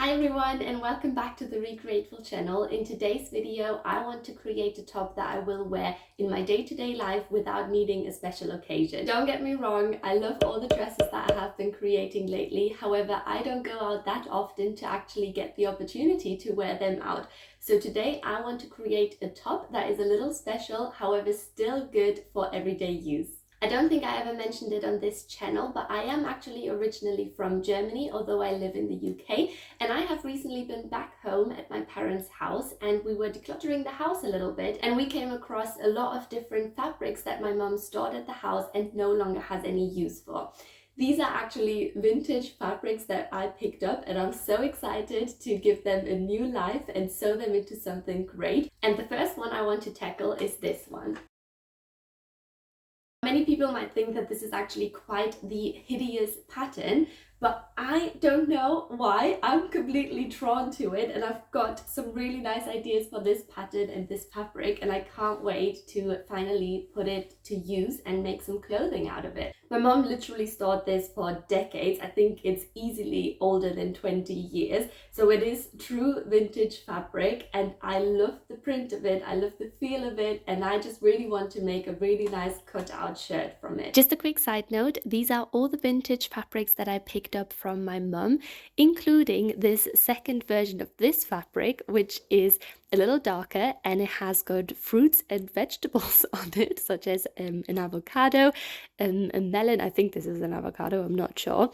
Hi everyone and welcome back to the Recreateful channel. In today's video I want to create a top that I will wear in my day-to-day life without needing a special occasion. Don't get me wrong, I love all the dresses that I have been creating lately. However, I don't go out that often to actually get the opportunity to wear them out. So today I want to create a top that is a little special, however still good for everyday use. I don't think I ever mentioned it on this channel, but I am actually originally from Germany, although I live in the UK, and I have recently been back home at my parents' house and we were decluttering the house a little bit and we came across a lot of different fabrics that my mum stored at the house and no longer has any use for. These are actually vintage fabrics that I picked up and I'm so excited to give them a new life and sew them into something great. And the first one I want to tackle is this one. Many people might think that this is actually quite the hideous pattern, but I don't know why. I'm completely drawn to it and I've got some really nice ideas for this pattern and this fabric and I can't wait to finally put it to use and make some clothing out of it. My mom literally stored this for decades. I think it's easily older than 20 years. So it is true vintage fabric and I love the print of it. I love the feel of it and I just really want to make a really nice cutout shirt from it. Just a quick side note, these are all the vintage fabrics that I picked up from my mum, including this second version of this fabric, which is a little darker and it has got fruits and vegetables on it, such as an avocado, a melon, I think this is an avocado, I'm not sure,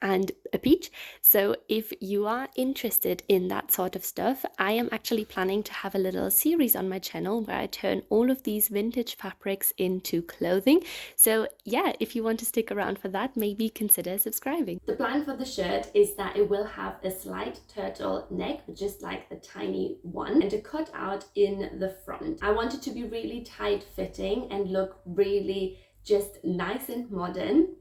and a peach. So if you are interested in that sort of stuff, I am actually planning to have a little series on my channel where I turn all of these vintage fabrics into clothing. So yeah, if you want to stick around for that, maybe consider subscribing. The plan for the shirt is that it will have a slight turtle neck, just like the tiny one, and a cutout in the front. I want it to be really tight fitting and look really just nice and modern.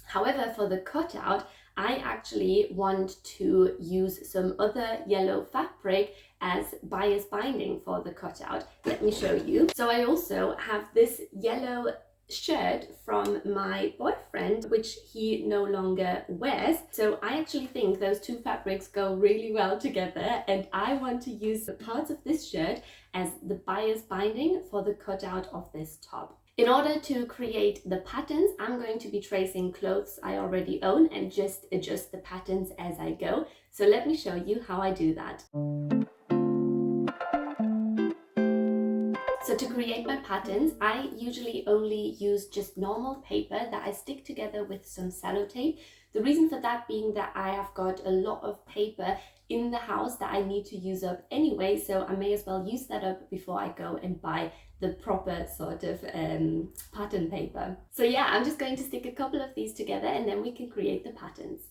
However, for the cutout, I actually want to use some other yellow fabric as bias binding for the cutout. Let me show you. So I also have this yellow shirt from my boyfriend, which he no longer wears. So I actually think those two fabrics go really well together and I want to use the parts of this shirt as the bias binding for the cutout of this top. In order to create the patterns, I'm going to be tracing clothes I already own and just adjust the patterns as I go. So let me show you how I do that. So to create my patterns, I usually only use just normal paper that I stick together with some sellotape. The reason for that being that I have got a lot of paper in the house that I need to use up anyway, so I may as well use that up before I go and buy the proper sort of pattern paper. So yeah, I'm just going to stick a couple of these together and then we can create the patterns.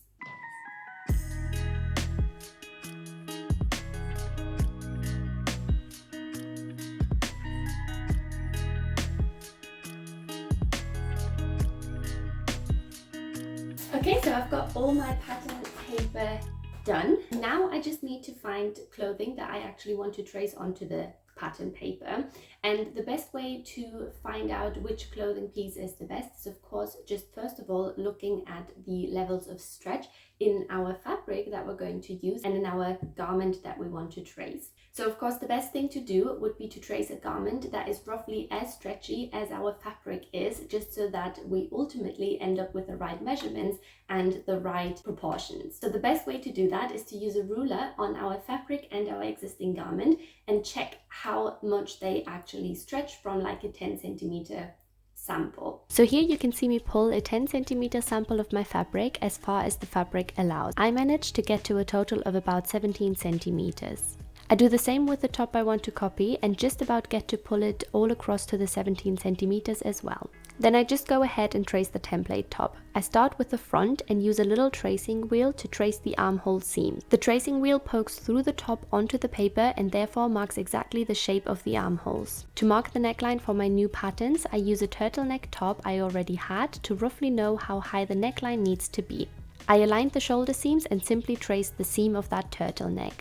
Okay, so I've got all my pattern paper done. Now I just need to find clothing that I actually want to trace onto the pattern paper, and the best way to find out which clothing piece is the best is of course just first of all looking at the levels of stretch in our fabric that we're going to use and in our garment that we want to trace. So of course the best thing to do would be to trace a garment that is roughly as stretchy as our fabric is, just so that we ultimately end up with the right measurements and the right proportions. So the best way to do that is to use a ruler on our fabric and our existing garment and check how much they actually stretch from like a 10 centimeter sample. So here you can see me pull a 10 centimeter sample of my fabric as far as the fabric allows. I managed to get to a total of about 17 centimeters. I do the same with the top I want to copy and just about get to pull it all across to the 17 centimeters as well. Then I just go ahead and trace the template top. I start with the front and use a little tracing wheel to trace the armhole seams. The tracing wheel pokes through the top onto the paper and therefore marks exactly the shape of the armholes. To mark the neckline for my new patterns, I use a turtleneck top I already had to roughly know how high the neckline needs to be. I aligned the shoulder seams and simply traced the seam of that turtleneck.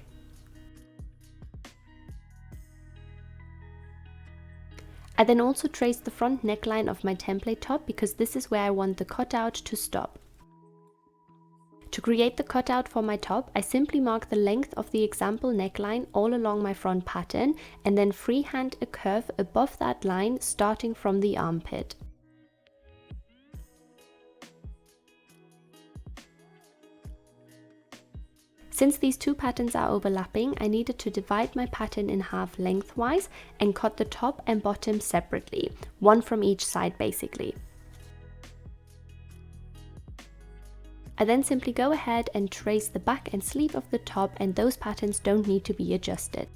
I then also traced the front neckline of my template top because this is where I want the cutout to stop. To create the cutout for my top, I simply mark the length of the example neckline all along my front pattern and then freehand a curve above that line starting from the armpit. Since these two patterns are overlapping, I needed to divide my pattern in half lengthwise and cut the top and bottom separately, one from each side basically. I then simply go ahead and trace the back and sleeve of the top, and those patterns don't need to be adjusted.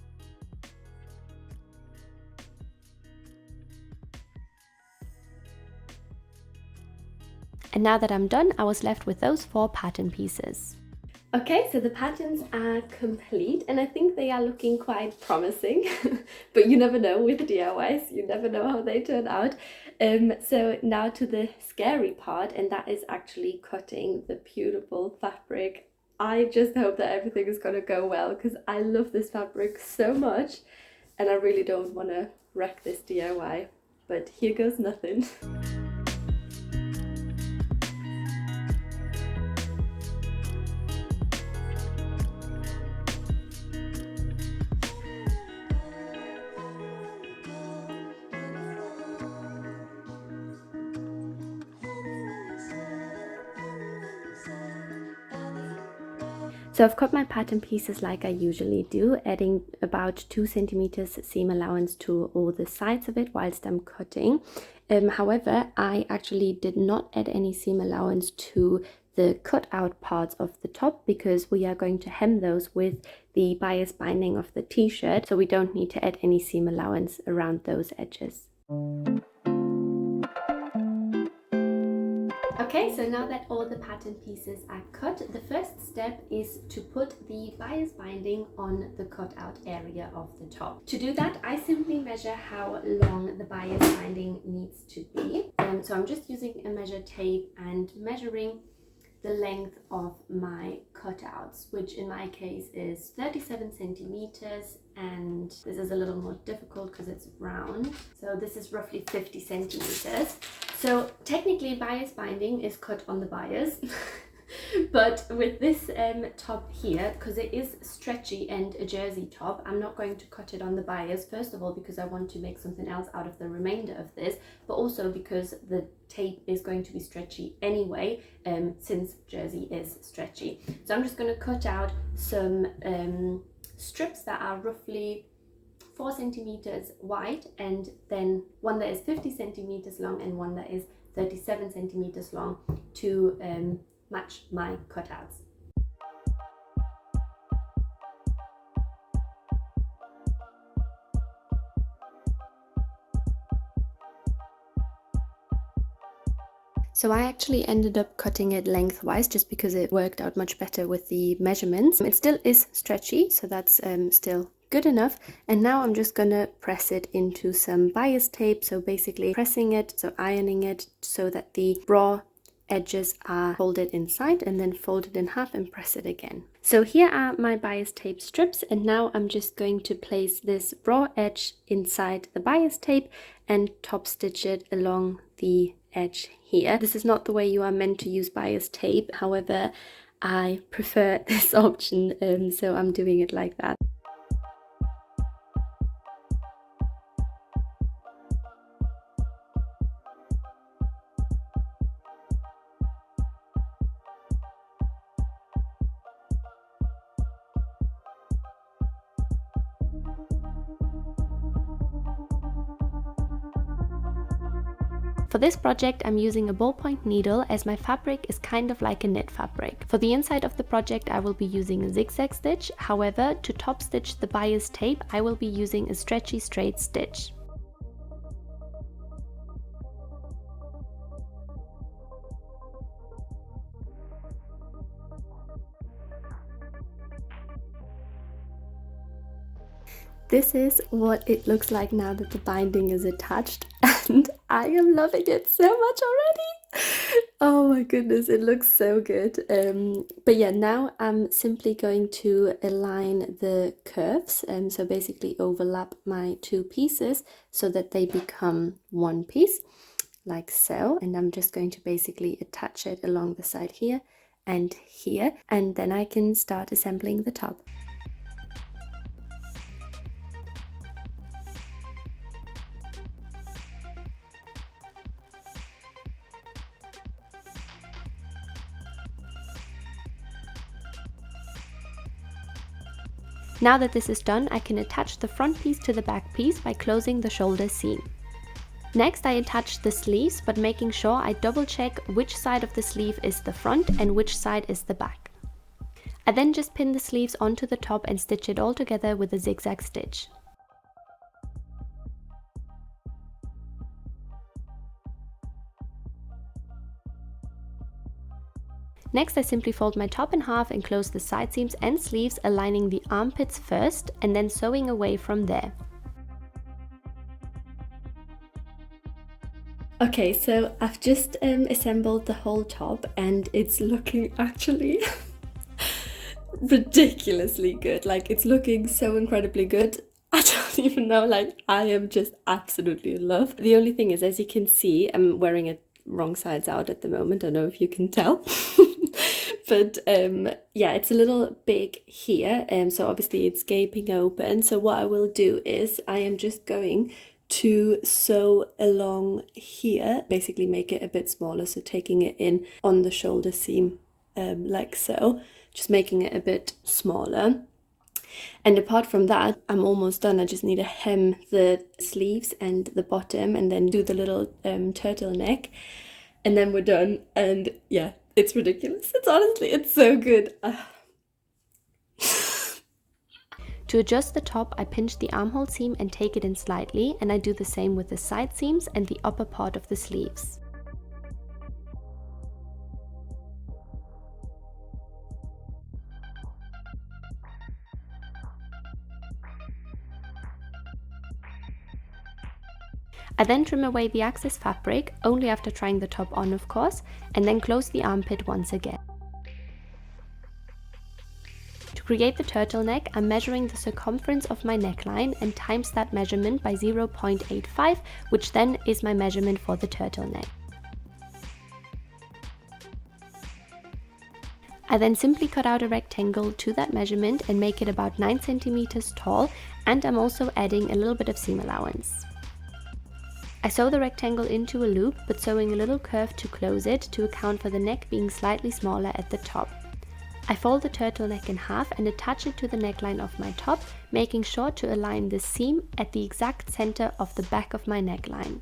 And now that I'm done, I was left with those 4 pattern pieces. Okay, so the patterns are complete and I think they are looking quite promising, but you never know with DIYs, you never know how they turn out. So now to the scary part, and that is actually cutting the beautiful fabric. I just hope that everything is gonna go well because I love this fabric so much and I really don't want to wreck this DIY, but here goes nothing. So I've cut my pattern pieces like I usually do, adding about 2 centimeters seam allowance to all the sides of it whilst I'm cutting. However, I actually did not add any seam allowance to the cut out parts of the top because we are going to hem those with the bias binding of the t-shirt, so we don't need to add any seam allowance around those edges. Okay, so now that all the pattern pieces are cut, the first step is to put the bias binding on the cutout area of the top. To do that, I simply measure how long the bias binding needs to be. So I'm just using a measure tape and measuring the length of my cutouts, which in my case is 37 centimeters, and this is a little more difficult because it's round. So this is roughly 50 centimeters. So technically bias binding is cut on the bias, but with this top here, because it is stretchy and a jersey top, I'm not going to cut it on the bias, first of all because I want to make something else out of the remainder of this, but also because the tape is going to be stretchy anyway, since jersey is stretchy. So I'm just going to cut out some strips that are roughly 4 centimeters wide, and then one that is 50 centimeters long and one that is 37 centimeters long to match my cutouts. So I actually ended up cutting it lengthwise just because it worked out much better with the measurements. It still is stretchy, so that's still good enough. And now I'm just gonna press it into some bias tape. So basically pressing it, so ironing it so that the raw edges are folded inside and then folded in half and press it again. So here are my bias tape strips, and now I'm just going to place this raw edge inside the bias tape and top stitch it along the edge here. This is not the way you are meant to use bias tape, however I prefer this option, so I'm doing it like that. For this project, I'm using a ballpoint needle as my fabric is kind of like a knit fabric. For the inside of the project, I will be using a zigzag stitch. However, to top stitch the bias tape, I will be using a stretchy straight stitch. This is what it looks like now that the binding is attached, and I am loving it so much already. Oh my goodness, it looks so good. But yeah, now I'm simply going to align the curves, and so basically overlap my two pieces so that they become one piece, like so. And I'm just going to basically attach it along the side here and here, and then I can start assembling the top. Now that this is done, I can attach the front piece to the back piece by closing the shoulder seam. Next, I attach the sleeves, but making sure I double check which side of the sleeve is the front and which side is the back. I then just pin the sleeves onto the top and stitch it all together with a zigzag stitch. Next, I simply fold my top in half and close the side seams and sleeves, aligning the armpits first and then sewing away from there. Okay, so I've just assembled the whole top and it's looking actually ridiculously good. Like, it's looking so incredibly good. I don't even know, like, I am just absolutely in love. The only thing is, as you can see, I'm wearing it wrong sides out at the moment. I don't know if you can tell. But yeah, it's a little big here, so obviously it's gaping open. So what I will do is I am just going to sew along here, basically make it a bit smaller, so taking it in on the shoulder seam like so, just making it a bit smaller. And apart from that, I'm almost done. I just need to hem the sleeves and the bottom and then do the little turtleneck, and then we're done. And yeah, it's ridiculous. It's so good. To adjust the top, I pinch the armhole seam and take it in slightly, and I do the same with the side seams and the upper part of the sleeves. I then trim away the excess fabric, only after trying the top on of course, and then close the armpit once again. To create the turtleneck, I'm measuring the circumference of my neckline and times that measurement by 0.85, which then is my measurement for the turtleneck. I then simply cut out a rectangle to that measurement and make it about 9 centimeters tall, and I'm also adding a little bit of seam allowance. I sew the rectangle into a loop, but sewing a little curve to close it to account for the neck being slightly smaller at the top. I fold the turtleneck in half and attach it to the neckline of my top, making sure to align the seam at the exact center of the back of my neckline.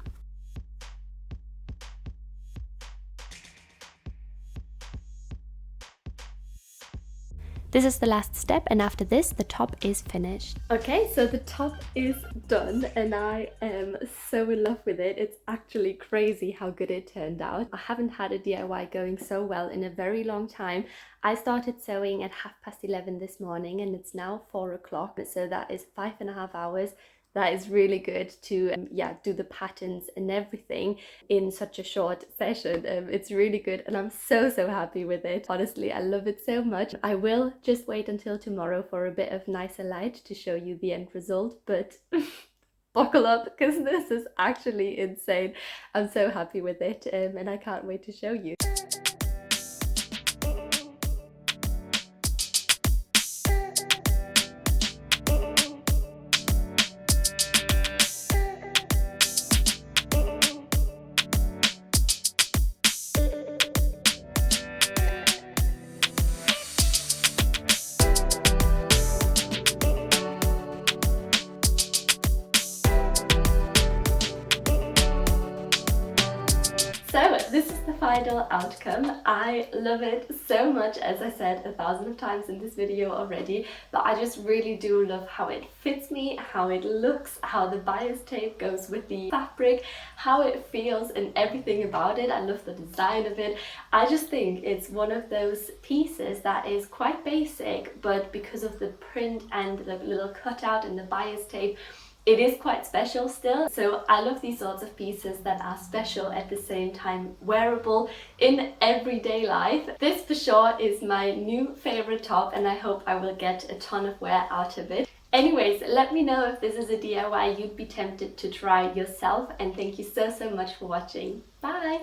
This is the last step, and after this, the top is finished. Okay, so the top is done and I am so in love with it. It's actually crazy how good it turned out. I haven't had a DIY going so well in a very long time. I started sewing at 11:30 this morning and it's now 4 o'clock, so that is 5.5 hours. That is really good to do the patterns and everything in such a short session. It's really good and I'm so happy with it. Honestly, I love it so much. I will just wait until tomorrow for a bit of nicer light to show you the end result, but buckle up because this is actually insane. I'm so happy with it and I can't wait to show you. So this is the final outcome. I love it so much, as I said 1,000 times in this video already, but I just really do love how it fits me, how it looks, how the bias tape goes with the fabric, how it feels and everything about it. I love the design of it. I just think it's one of those pieces that is quite basic, but because of the print and the little cutout and the bias tape, it is quite special still. So I love these sorts of pieces that are special at the same time wearable in everyday life. This for sure is my new favorite top and I hope I will get a ton of wear out of it. Anyways, let me know if this is a DIY you'd be tempted to try yourself, and thank you so much for watching. Bye!